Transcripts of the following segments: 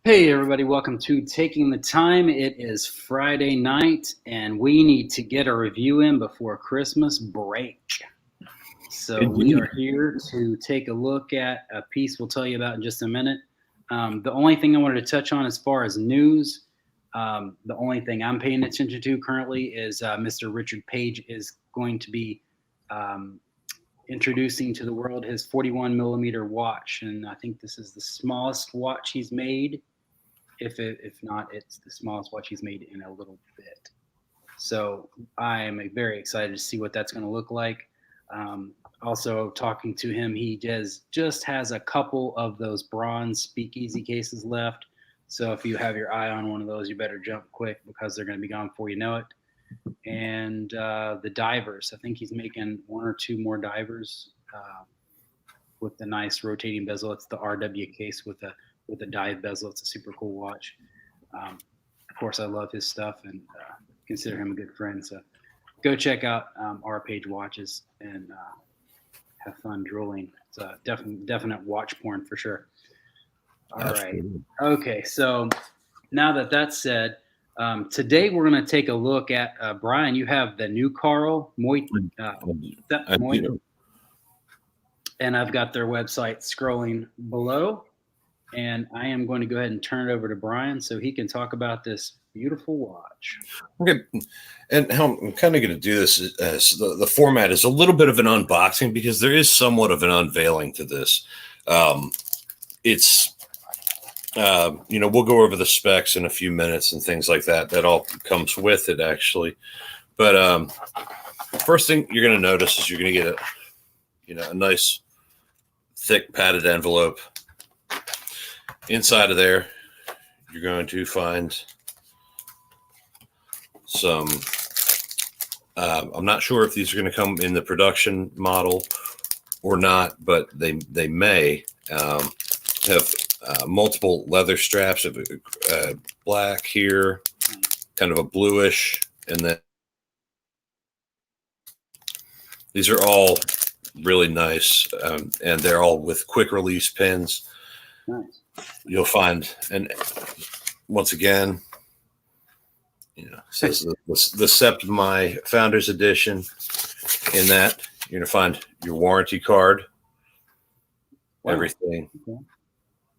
Hey everybody, welcome to Taking the Time. It is Friday night and we need to get a review in before Christmas break. So we Indeed. are here to take a look at a piece we'll tell you about in just a minute. The only thing I wanted to touch on as far as news, the only thing I'm paying attention to currently is Mr. Richard Page is going to be um, introducing to the world his 41 millimeter watch. And I think this is the smallest watch he's made. If not, it's the smallest watch he's made in a little bit. So I am very excited to see what that's going to look like. Also, talking to him, he just has a couple of those bronze speakeasy cases left. So if you have your eye on one of those, you better jump quick because they're going to be gone before you know it. And the divers, I think he's making one or two more divers with the nice rotating bezel. It's the RW case with a dive bezel. It's a super cool watch. Of course, I love his stuff and consider him a good friend. So go check out our Page watches and have fun drooling. It's a definite watch porn for sure. All Absolutely. right. Okay. So now that that's said, today we're going to take a look at Bryan. You have the Neucarl I do. and I've got their website scrolling below. And I am going to go ahead and turn it over to Bryan so he can talk about this beautiful watch. Okay. And how I'm kind of going to do this is the format is a little bit of an unboxing because there is somewhat of an unveiling to this. It's, we'll go over the specs in a few minutes and things like that. That all comes with it, actually. But first thing you're going to notice is you're going to get a nice, thick padded envelope. Inside of there, you're going to find some, I'm not sure if these are going to come in the production model or not, but they may have multiple leather straps of black here, kind of a bluish, and then these are all really nice, and they're all with quick release pins. Nice. You'll find, and once again, says the Sept My Founders Edition. In that, you're going to find your warranty card, everything. Okay.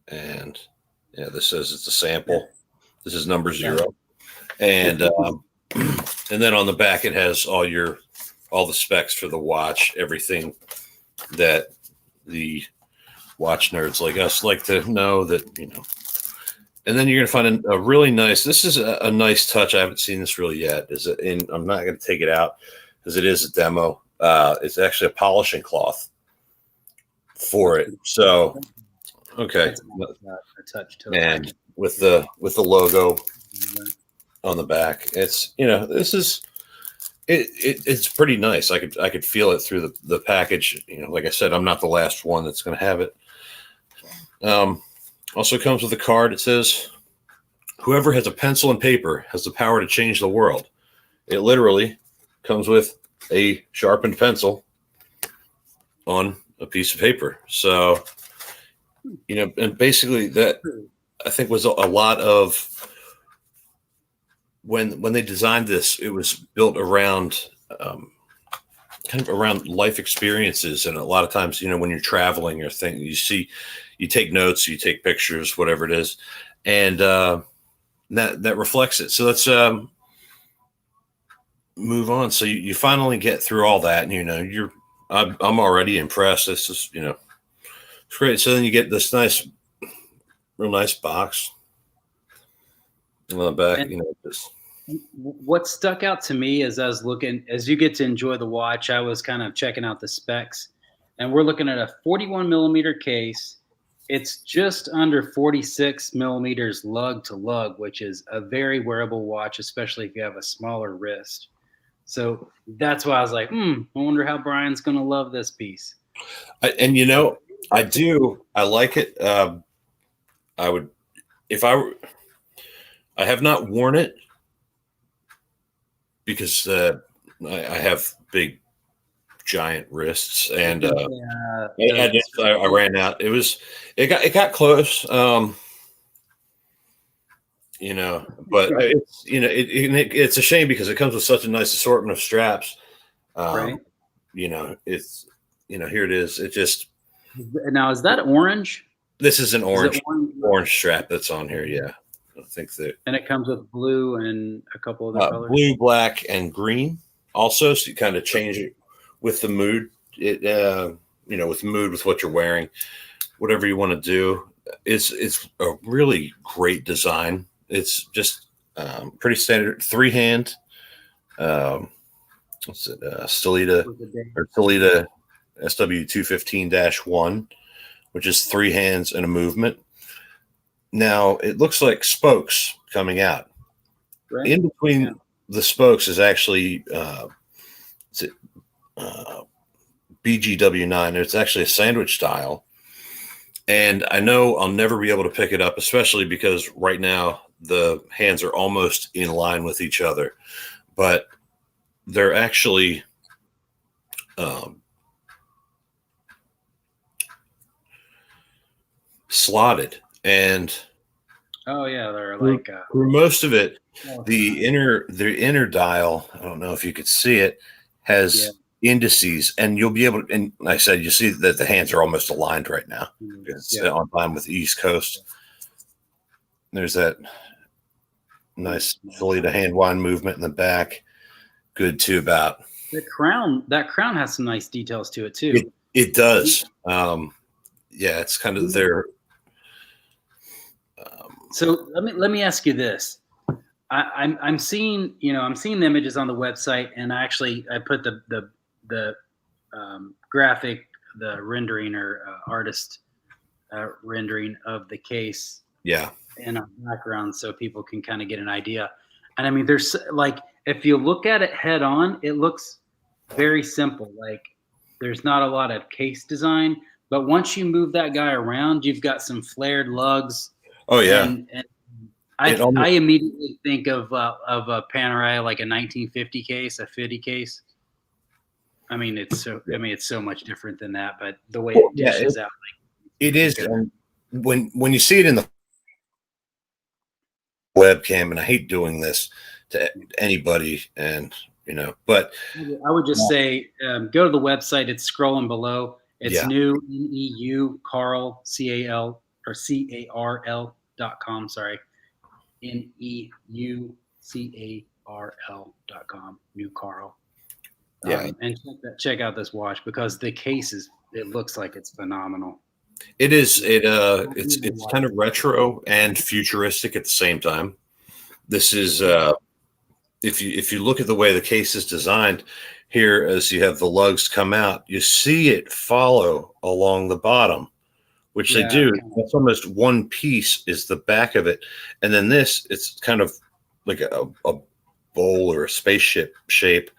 And this says it's a sample. This is number 0. And and then on the back, it has all the specs for the watch, everything that the watch nerds like us like to know that, and then you're going to find a really nice, this is a nice touch. I haven't seen this really yet. I'm not going to take it out because it is a demo. It's actually a polishing cloth for it. So, okay. A touch to and with the logo on the back, it's, this is, it's pretty nice. I could feel it through the package. Like I said, I'm not the last one that's going to have it. Also comes with a card. It says, "Whoever has a pencil and paper has the power to change the world." It literally comes with a sharpened pencil on a piece of paper. So, and basically that I think was a lot of when they designed this, it was built around kind of around life experiences. And a lot of times, when you're traveling or you take notes, you take pictures, whatever it is, and that reflects it. So let's move on. So you finally get through all that, and I'm already impressed. This is it's great. So then you get this real nice box on the back. What stuck out to me as I was looking, as you get to enjoy the watch, I was kind of checking out the specs, and we're looking at a 41 millimeter case. It's just under 46 millimeters lug to lug, which is a very wearable watch, especially if you have a smaller wrist. So that's why I was like, I wonder how Bryan's going to love this piece. I do. I like it. I would, if I have not worn it because I have big, giant wrists, and I ran out. It got close. But it's it's a shame because it comes with such a nice assortment of straps. Right. It's here it is. It just Now, is that orange? this is an Is it orange strap that's on here. Yeah, I think that And it comes with blue and a couple other colors. blue, black, and green. Also, so you kind of change it with the mood. It with the mood, with what you're wearing, whatever you want to do. It's a really great design. It's just pretty standard 3-hand. What's it? Stillita SW215-1, which is 3 hands and a movement. Now it looks like spokes coming out. Right. In between the spokes is actually BGW9. It's actually a sandwich style. And I know I'll never be able to pick it up, especially because right now the hands are almost in line with each other. But they're actually slotted. And oh yeah, they're like through most of it, the inner dial, I don't know if you could see it, has indices, and you'll be able to, and like I said, you see that the hands are almost aligned right now. It's on time with the East Coast. There's that nice Stillita hand wind movement in the back. Good too about the crown. That crown has some nice details to it too. It does. It's kind of their. So let me ask you this. I'm seeing the images on the website, and I put the graphic, the rendering or artist rendering of the case in our background so people can kind of get an idea. And I mean, there's like, if you look at it head on, it looks very simple. Like there's not a lot of case design, but once you move that guy around, you've got some flared lugs. Oh yeah. And I immediately think of a Panerai, like a 1950 case, a 50 case. I mean, it's so much different than that, but the way it dishes out, like, it is. And when you see it in the webcam, and I hate doing this to anybody, and but I would just say go to the website. It's scrolling below. It's Neucarl CARL.com. Sorry, NEUCARL.com. Neucarl. And check out this watch because the case it looks like it's phenomenal. It is. It's kind of retro and futuristic at the same time. This is if you look at the way the case is designed here, as you have the lugs come out, you see it follow along the bottom, which they do. That's almost one piece is the back of it, and then it's kind of like a bowl or a spaceship shape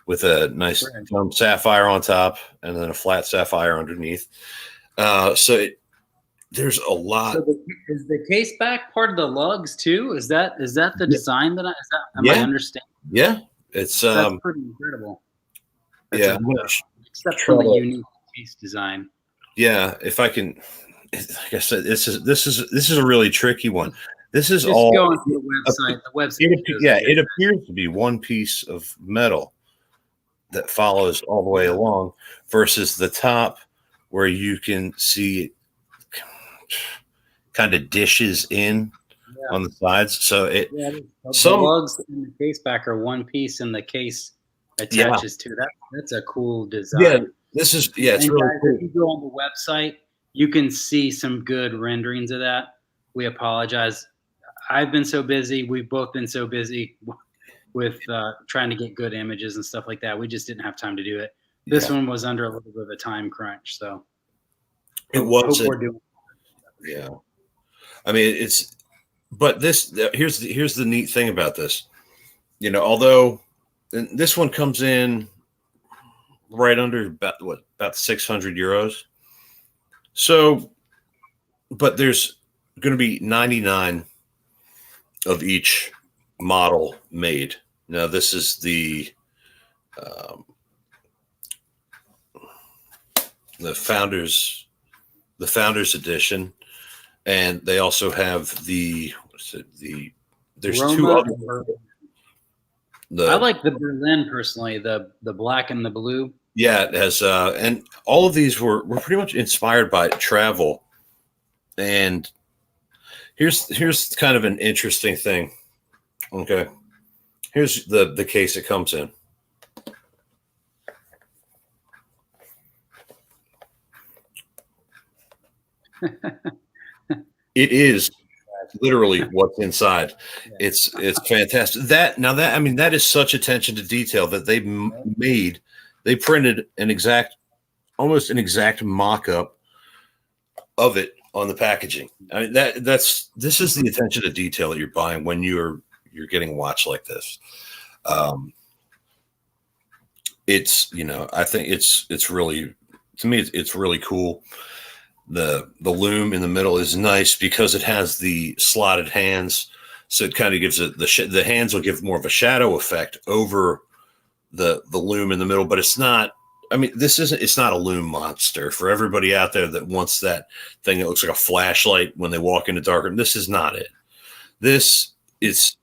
with a nice sapphire on top and then a flat sapphire underneath. There's a lot. So is the case back part of the lugs too? Is that the design that am I understanding? Yeah, it's that's pretty incredible. That's exceptionally unique case design. Yeah, if I can, like I said, this is a really tricky one. This is just all going to the website. The website. It appears to be one piece of metal that follows all the way along, versus the top where you can see it kind of dishes in on the sides. So the lugs in the case back are one piece, and the case attaches to that. That's a cool design. Yeah, this is it's really cool. If you go on the website, you can see some good renderings of that. We apologize. I've been so busy. We've both been so busy with trying to get good images and stuff like that. We just didn't have time to do it. This one was under a little bit of a time crunch, so it was. We're doing. Yeah, I mean but here's the neat thing about this. Although this one comes in right under about 600 euros. So, but there's going to be 99 of each model made. Now, this is the founders edition, and they also have the there's two Roma other. and Berlin. The I like the Berlin personally, the black and the blue. Yeah, it has, and all of these were pretty much inspired by travel. And here's kind of an interesting thing. Okay, here's the case it comes in. It is literally what's inside. Yeah. It's fantastic. That is such attention to detail that they made. They printed almost an exact mock-up of it on the packaging. I mean this is the attention to detail that you're buying when you're getting a watch like this. It's I think it's really, to me it's really cool. The loom in the middle is nice because it has the slotted hands, so it kind of gives it the hands will give more of a shadow effect over the loom in the middle, but it's not. I mean, it's not a loom monster for everybody out there that wants that thing that looks like a flashlight when they walk into dark room. This is not it. This is,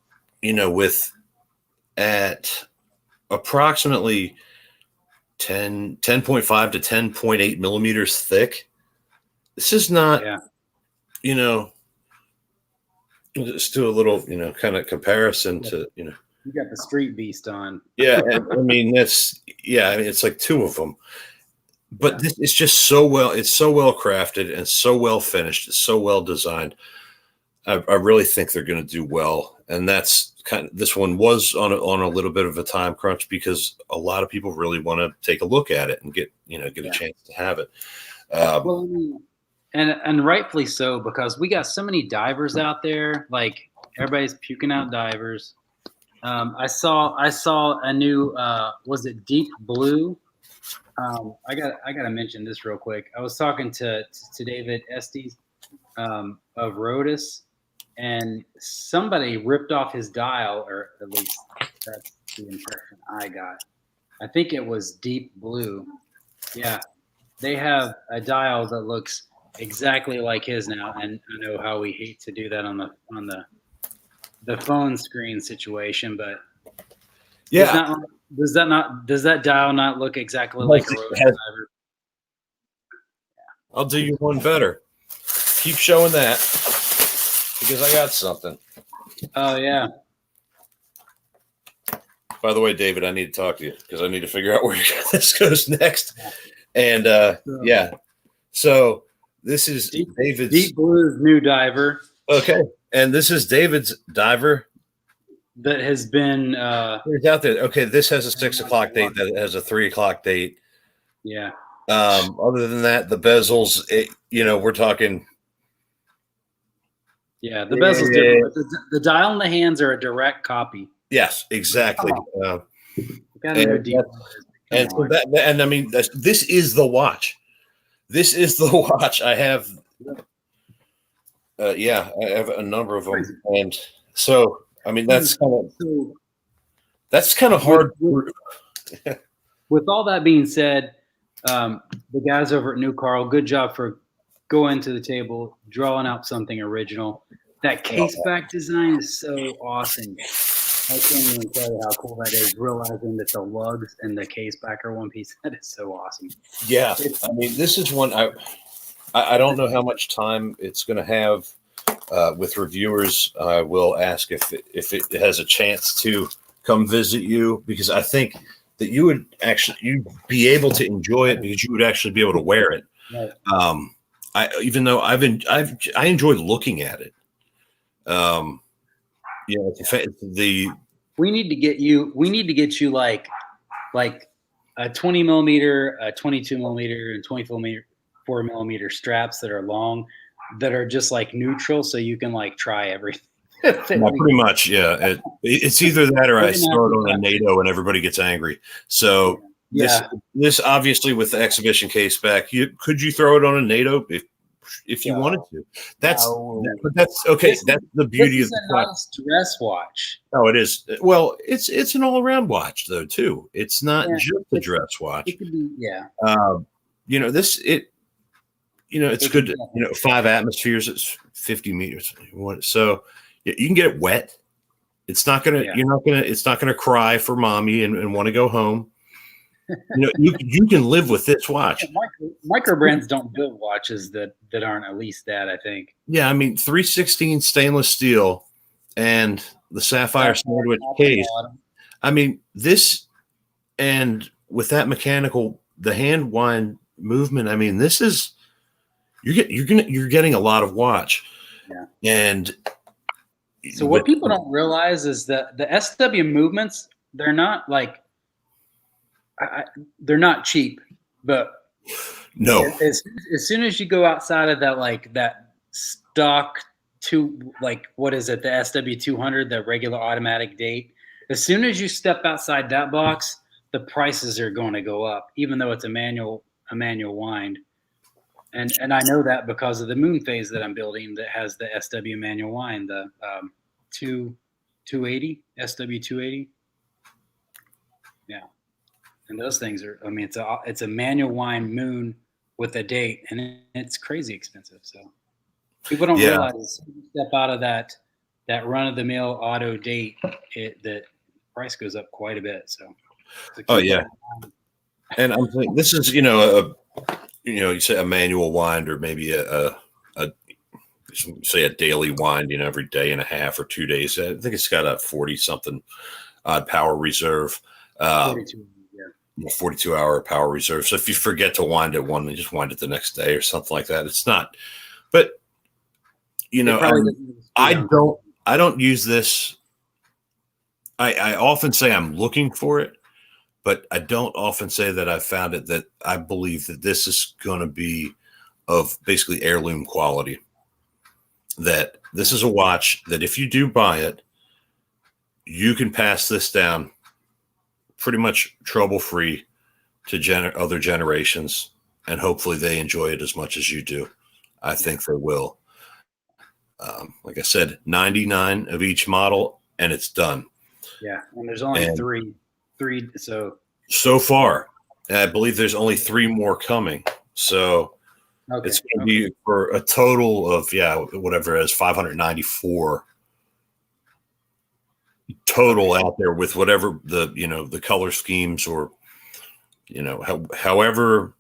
with at approximately 10.5 to 10.8 millimeters thick. This is not, just do a little, kind of comparison to, You got the Street Beast on. Yeah, and I mean it's like two of them. But this is just it's so well crafted and so well finished, it's so well designed. I really think they're going to do well, and that's this one was on a little bit of a time crunch because a lot of people really want to take a look at it and get a chance to have it. Well, and rightfully so, because we got so many divers out there. Like everybody's puking out divers. I saw a new was it Deep Blue? I gotta mention this real quick. I was talking to David Estes of Rotus, and somebody ripped off his dial, or at least that's the impression I got. I think it was Deep Blue. Yeah, they have a dial that looks exactly like his now, and I know how we hate to do that on the phone screen situation, but yeah, does that dial not look exactly like a Rotus diver? I'll do you one better. Keep showing that because I got something. Oh yeah. By the way, David, I need to talk to you because I need to figure out where this goes next. And so this is David's Deep Blue's new diver. Okay, and this is David's diver that has been it's out there. Okay, this has a 6 o'clock date. That has a 3 o'clock date. Yeah. Other than that, the bezels, we're talking. Yeah, the bezel's different. But the dial and the hands are a direct copy. Yes, exactly. I mean, this is the watch. This is the watch. I have. I have a number of them, and so I mean that's kind of hard. With all that being said, the guys over at Neucarl, good job for going to the table, drawing out something original. That case back design is so awesome. I can't even tell you how cool that is. Realizing that the lugs and the case back are one piece. That is so awesome. Yeah, I mean, this is one I don't know how much time it's going to have with reviewers. I will ask if it has a chance to come visit you, because I think that you'd be able to enjoy it because you would actually be able to wear it. Right. Even though I enjoyed looking at it. We need to get you like a 20 millimeter, a 22 millimeter, and 24 millimeter straps that are long, that are just like neutral, so you can like try everything. Pretty much, yeah. It's either that or I start on a NATO and everybody gets angry. So this obviously with the exhibition case back, could you throw it on a NATO if you wanted to? That's okay. That's the beauty of the nice dress watch. Oh, it is. Well, it's an all around watch though too. It's not just a dress watch. It could be, it's good. 5 atmospheres. It's 50 meters. So you can get it wet. It's not gonna. Yeah. You're not gonna. It's not gonna cry for mommy and want to go home. You can live with this watch. Micro brands don't build watches that aren't at least that, I think. Yeah, I mean 316 stainless steel and the sapphire sandwich case. I mean this, and with that mechanical, the hand wind movement. I mean this is you're getting a lot of watch. Yeah. And so what people don't realize is that the SW movements, they're not like they're not cheap, but no, as soon as you go outside of that, like that stock what is it, the SW200, the regular automatic date, as soon as you step outside that box, the prices are going to go up, even though it's a manual wind. And I know that because of the moon phase that I'm building that has the SW manual wind, the 280 SW280. Yeah. And those things are, I mean, it's a manual wind moon with a date, and it's crazy expensive. So people don't realize as soon as you step out of that run of the mill auto date, the price goes up quite a bit. So and I'm thinking this is you say a manual wind, or maybe a say a daily wind, every day and a half or 2 days. I think it's got a 40 something odd power reserve. 42 hour power reserve. So if you forget to wind it one, you just wind it the next day or something like that. It's not, but I don't use this. I often say I'm looking for it, but I don't often say that I found it, that I believe that this is going to be of basically heirloom quality, that this is a watch that if you do buy it, you can pass this down pretty much trouble-free to other generations, and hopefully they enjoy it as much as you do. I think they will. Like I said, 99 of each model, and it's done. Yeah, and there's only three. So far, I believe there's only 3 more coming. So it's going to be for a total of whatever it is, 594 total out there, with whatever the color schemes, or however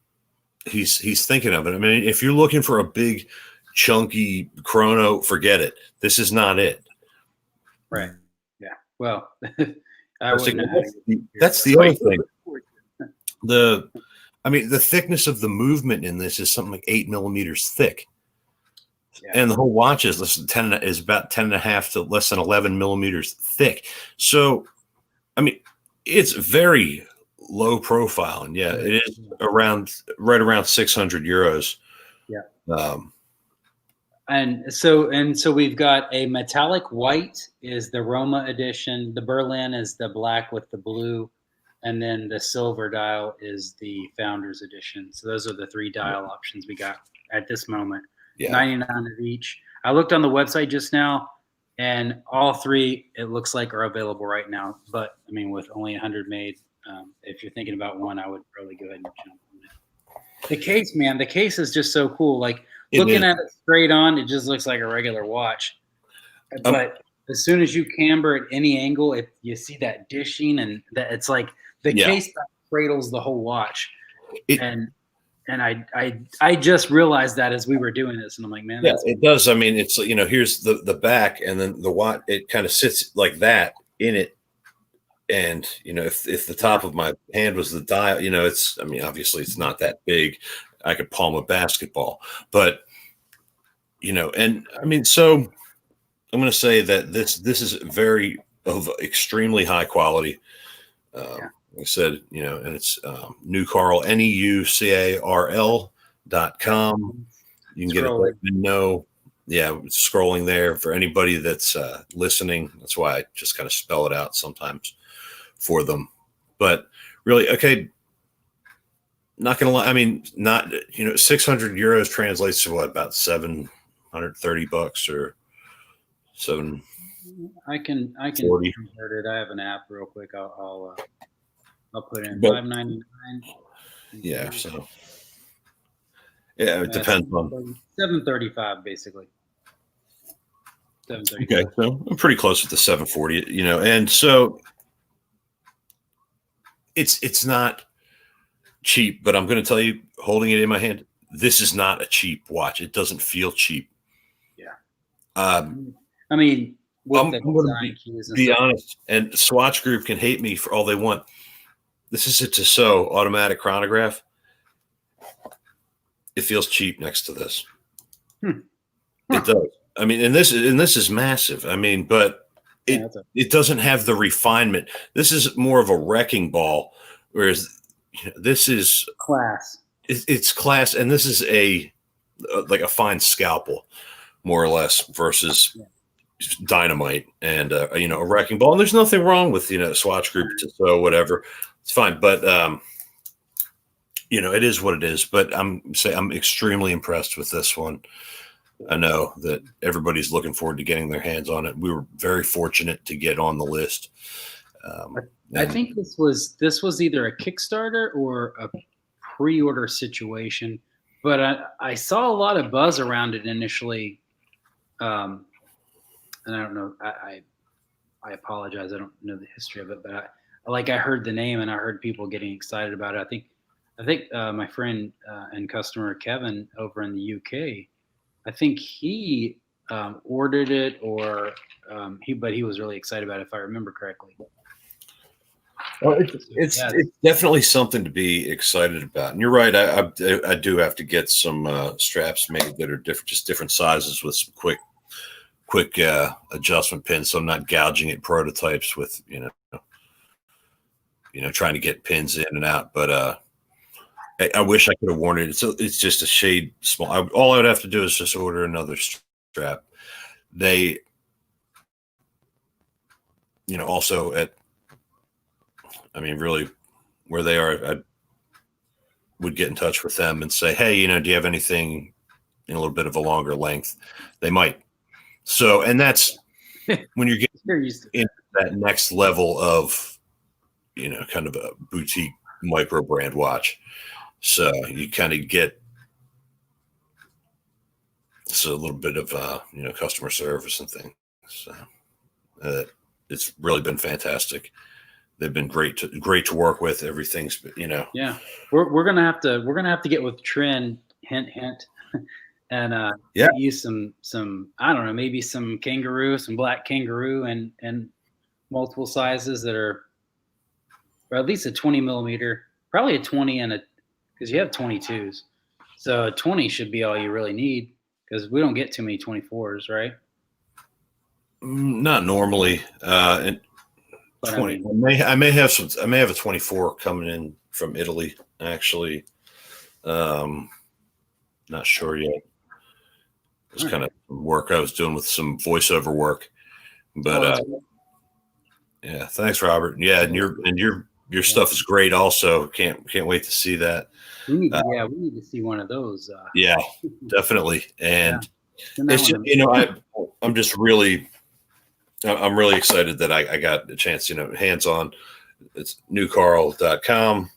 he's thinking of it. I mean, if you're looking for a big chunky chrono, forget it. This is not it. Right. Yeah. Well, that's the other thing. The thickness of the movement in this is something like 8 millimeters thick. Yeah. And the whole watch is about 10 and a half to less than 11 millimeters thick. So, I mean, it's very low profile, and it is right around 600 euros. Yeah. And so we've got a metallic white is the Roma edition. The Berlin is the black with the blue, and then the silver dial is the Founders edition. So those are the 3 dial options we got at this moment. Yeah. 99 of each. I looked on the website just now, and all 3 it looks like are available right now. But I mean, with only 100 made, if you're thinking about one, I would probably go ahead and jump on it. The case, man, the case is just so cool. Like looking at it straight on, it just looks like a regular watch. But as soon as you camber at any angle, if you see that dishing, and that it's like the case that cradles the whole watch. And I just realized that as we were doing this, and I'm like, man, it does. I mean, it's here's the back, and then the watch, it kind of sits like that in it. And if the top of my hand was the dial, it's, I mean, obviously it's not that big. I could palm a basketball, but and I mean, so I'm going to say that this is very of extremely high quality. Like I said, and it's Neucarl, NEUCARL.com. You can get it. Let me know. Yeah, scrolling there for anybody that's listening. That's why I just kind of spell it out sometimes for them. But really, okay, not gonna lie. I mean, 600 euros translates to what, about $730 or seven. I can 40. Convert it. I have an app real quick. I'll put in $5.99. Yeah. So it depends on $735 basically. 730. Okay, so I'm pretty close with the 740, and so it's not cheap, but I'm going to tell you, holding it in my hand, this is not a cheap watch. It doesn't feel cheap. Yeah. Um, I mean, with I'm the going to design keys and be stuff. honest, and Swatch Group can hate me for all they want. This is a Tissot automatic chronograph. It feels cheap next to this. Hmm. It does. I mean, and this is massive. I mean, but Yeah, it doesn't have the refinement. This is more of a wrecking ball, whereas this is class. it's class, and this is like a fine scalpel, more or less, versus dynamite and a wrecking ball. And there's nothing wrong with Swatch Group, so whatever, it's fine. But it is what it is. But I'm extremely impressed with this one. I know that everybody's looking forward to getting their hands on it. We were very fortunate to get on the list. I think this was either a Kickstarter or a pre-order situation, but I saw a lot of buzz around it initially. And I don't know. I apologize. I don't know the history of it, but I heard the name and I heard people getting excited about it. I think my friend and customer Kevin over in the UK, I think he ordered it, or but he was really excited about it, if I remember correctly. Well, it's definitely something to be excited about. And you're right. I do have to get some straps made that are different sizes with some quick adjustment pins, so I'm not gouging at prototypes with trying to get pins in and out. But I wish I could have worn it. It's just a shade small. All I would have to do is just order another strap. They also really where they are, I would get in touch with them and say, hey, do you have anything in a little bit of a longer length? They might. So, and that's when you're getting into that next level of, kind of a boutique micro brand watch. So you kind of get a little bit of, customer service and things. So it's really been fantastic. They've been great to work with. Everything's, Yeah, we're gonna have to get with Trin, hint, and use some I don't know, maybe some black kangaroo, and multiple sizes that are, or at least a 20 millimeter, probably a 20 because you have 22s, so a 20 should be all you really need because we don't get too many 24s, right? Not normally. And 20. I may have a 24 coming in from Italy, actually. Not sure yet. It's kind of work I was doing with some voiceover work, but yeah. Thanks, Robert. Yeah, and your stuff is great. Also, can't wait to see that. We need to see one of those. Yeah, definitely. And it's just I'm just really. I'm really excited that I got a chance, hands on. It's Neucarl.com.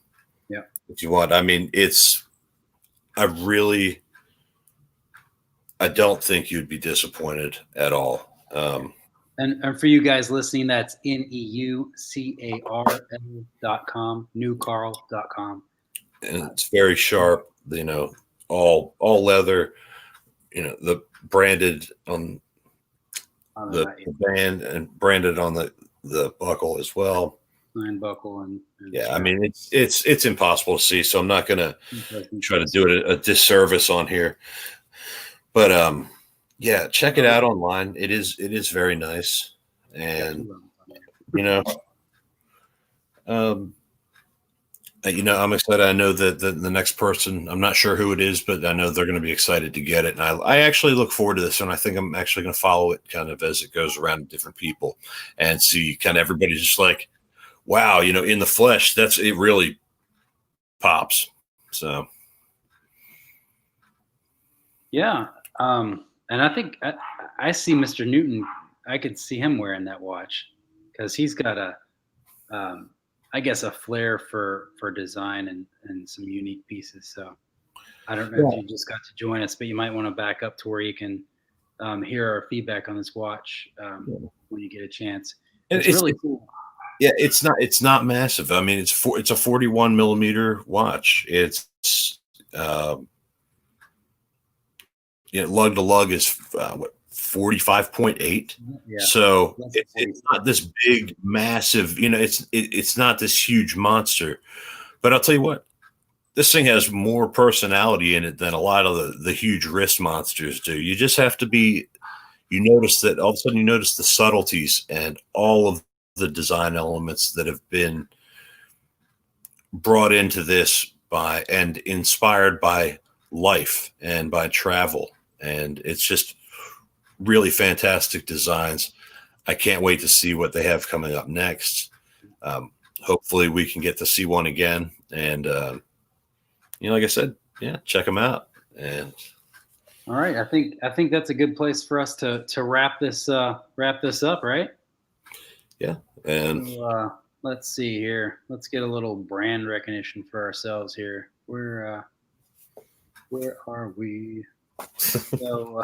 Yeah. If you want. I mean, I don't think you'd be disappointed at all. And for you guys listening, that's NEUCARL.com, Neucarl.com. And it's very sharp, all leather, the branded on the band and branded on the buckle as well. Line buckle and yeah, I mean it's impossible to see, so I'm not gonna try to do it a disservice on here. But yeah, check it out online. It is very nice, and I'm excited. I know that the next person, I'm not sure who it is, but I know they're going to be excited to get it. And I actually look forward to this, and I think I'm actually going to follow it kind of as it goes around to different people and see kind of everybody's just like, wow, in the flesh, it really pops. So. Yeah. And I think I see Mr. Newton. I could see him wearing that watch because he's got I guess a flair for design and some unique pieces. So I don't know if you just got to join us, but you might want to back up to where you can hear our feedback on this watch when you get a chance. And It's really cool. Yeah, it's not massive. I mean, it's a 41 millimeter watch. It's lug to lug is what 45.8. Yeah. So it's not this big, massive. It's not this huge monster. But I'll tell you what, this thing has more personality in it than a lot of the huge wrist monsters do. You just have to be. You notice that all of a sudden you notice the subtleties and all of the design elements that have been brought into this by and inspired by life and by travel. And it's just really fantastic designs. I can't wait to see what they have coming up next. Hopefully we can get to see one again. And, like I said, check them out. And all right. I think that's a good place for us to wrap this up, right? Yeah. And so, let's see here. Let's get a little brand recognition for ourselves here. Where are we? So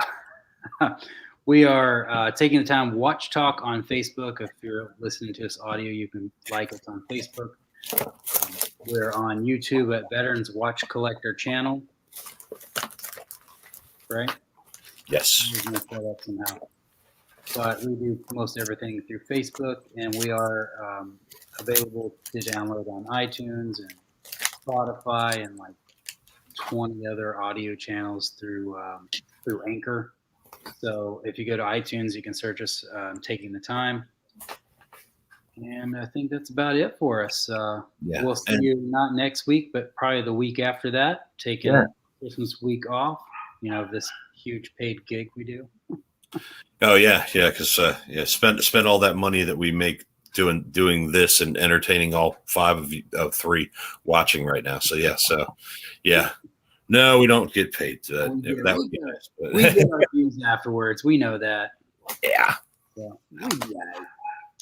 we are taking the time. Watch Talk on Facebook. If you're listening to this audio, you can like us on Facebook. We're on YouTube at Veterans Watch Collector Channel. Right? Yes. I'm gonna set up somehow. But we do most everything through Facebook, and we are available to download on iTunes and Spotify and like 20 other audio channels through Anchor. So if you go to iTunes, you can search us, Taking the Time. And I think that's about it for us. We'll see you not next week, but probably the week after that, taking Christmas week off, this huge paid gig we do. Oh yeah, because spend all that money that we make doing this and entertaining all 5 of 3 watching right now. So no, we don't get paid. That would be nice. But. We get our views afterwards. We know that. Yeah.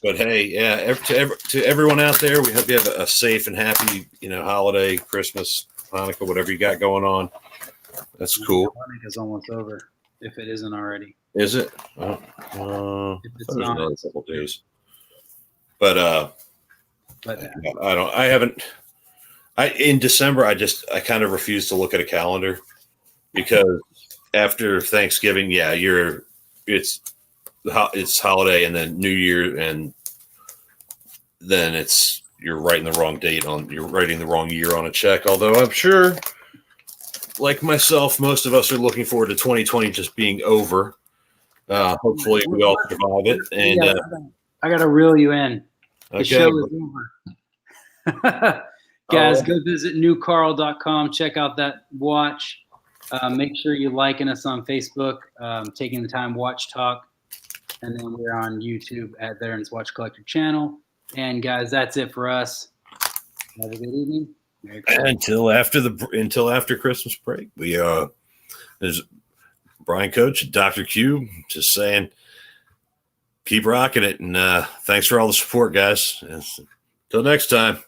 But hey, to everyone out there, we hope you have a safe and happy, holiday, Christmas, Hanukkah, whatever you got going on. That's cool. Hanukkah's almost over, if it isn't already. Is it? If it's not, another couple days. But in December, I kind of refuse to look at a calendar because after Thanksgiving, it's holiday and then New Year, and then you're writing the wrong you're writing the wrong year on a check. Although I'm sure, like myself, most of us are looking forward to 2020 just being over. Hopefully we all survive it. And I got to reel you in. The okay. show is over. Guys, go visit Neucarl.com. Check out that watch. Make sure you're liking us on Facebook, Taking the Time Watch Talk. And then we're on YouTube at Veterans Watch Collector Channel. And guys, that's it for us. Have a good evening. Until after Christmas break, there's Bryan Coach, Dr. Q, just saying, keep rocking it, and thanks for all the support, guys. Until next time.